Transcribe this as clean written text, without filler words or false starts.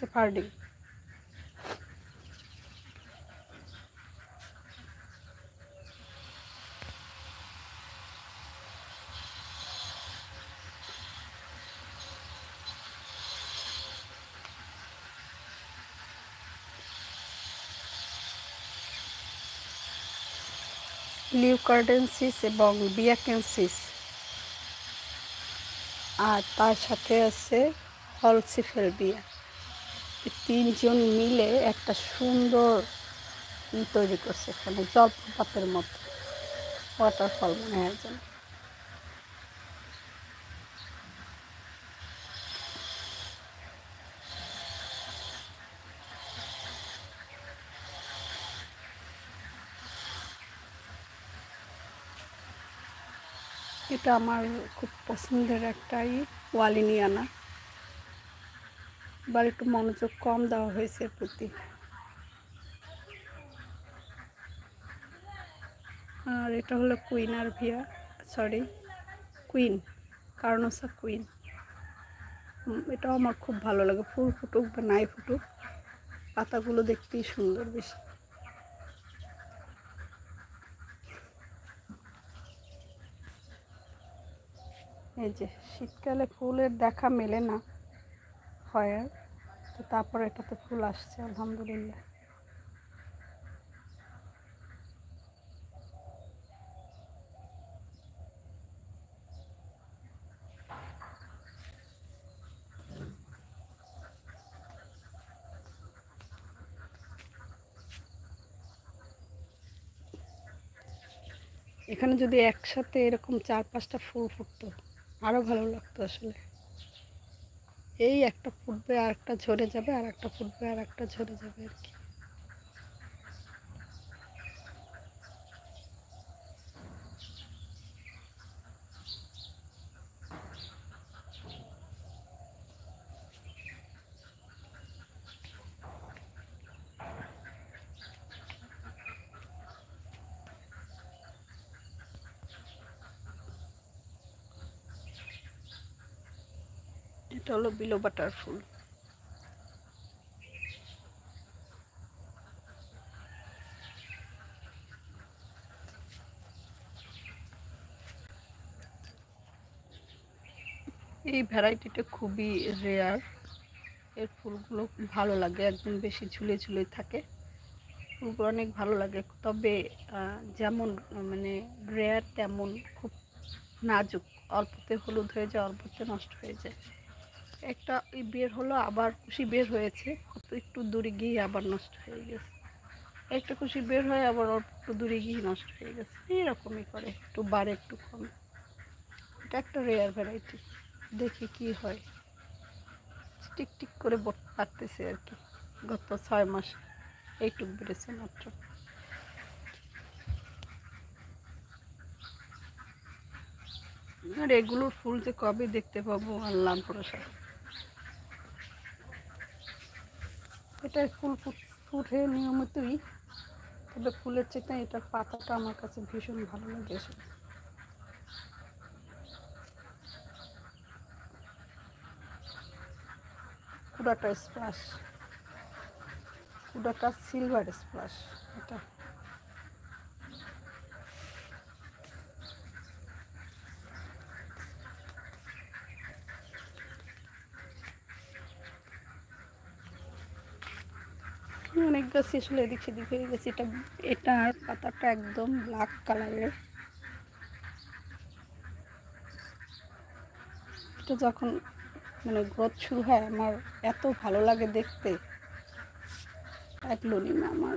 সেফারডি। লিউকার্ডেন্সিস এবং বিয়াকেন্সিস, আর তার সাথে আছে হলসিফেলবিয়া। এই তিনজন মিলে একটা সুন্দর তৈরি করছে, এখানে জলপ্রপাতের মতো ওয়াটারফল মনে হয় যেন। এটা আমার খুব পছন্দের একটাই ওয়ালিনিয়ানা, এবার একটু মনোযোগ কম দেওয়া হয়েছে এর প্রতি। আর এটা হলো কুইন কার্নোসা কুইন। এটাও আমার খুব ভালো লাগে, ফুল ফুটুক বা নাই ফুটুক, পাতাগুলো দেখতেই সুন্দর বেশি। এই যে শীতকালে ফুলের দেখা মেলে না হয়, আর তো তারপর এটাতে ফুল আসছে আলহামদুলিল্লাহ। এখানে যদি একসাথে এরকম 4-5টা ফুল ফুটতো আরও ভালো লাগতো আসলে। এই একটা ফুটবে আর একটা ঝরে যাবে, আর একটা ফুটবে আর একটা ঝরে যাবে আর কি। এটা হলো বিলো বাটার ফুল। এই ভ্যারাইটিটা খুবই রেয়ার, এর ফুলগুলো ভালো লাগে, একদম বেশি ঝুলে ঝুলে থাকে, ফুলগুলো অনেক ভালো লাগে। তবে যেমন মানে রেয়ার তেমন খুব নাজুক, অল্পতে হলুদ হয়ে যায়, অল্পতে নষ্ট হয়ে যায়। একটা বের হলো, আবার কুশি বের হয়েছে, কত একটু দূরে গিয়ে আবার নষ্ট হয়ে গেছে। একটা কুশি বের হয় আবার অল্প একটু দূরে গিয়ে নষ্ট হয়ে গেছে, এইরকমই করে, একটু বাড়ে একটু কমে। এটা একটা রেয়ার ভ্যারাইটি, দেখি কি হয়। টিকটিক করে পারতেছে আর কি, গত 6 মাসে এইটুক বেড়েছে মাত্র। আর এগুলোর ফুল যে কবে দেখতে পাবো আল্লাহ ভরসা। এটার ফুল ফুটে নিয়মিতই, তবে ফুলের চেয়ে এটার পাতাটা আমার কাছে ভীষণ ভালো লাগে। কুডাটা সিলভার স্প্লাশ এটা। অনেক গাছ আসলে এদিক সেদিক হয়ে গেছে। এটার পাতাটা একদম ব্ল্যাক কালারের। এটা যখন মানে গ্রোথ শুরু হয় আমার এত ভালো লাগে দেখতে, এক লুনিমা আমার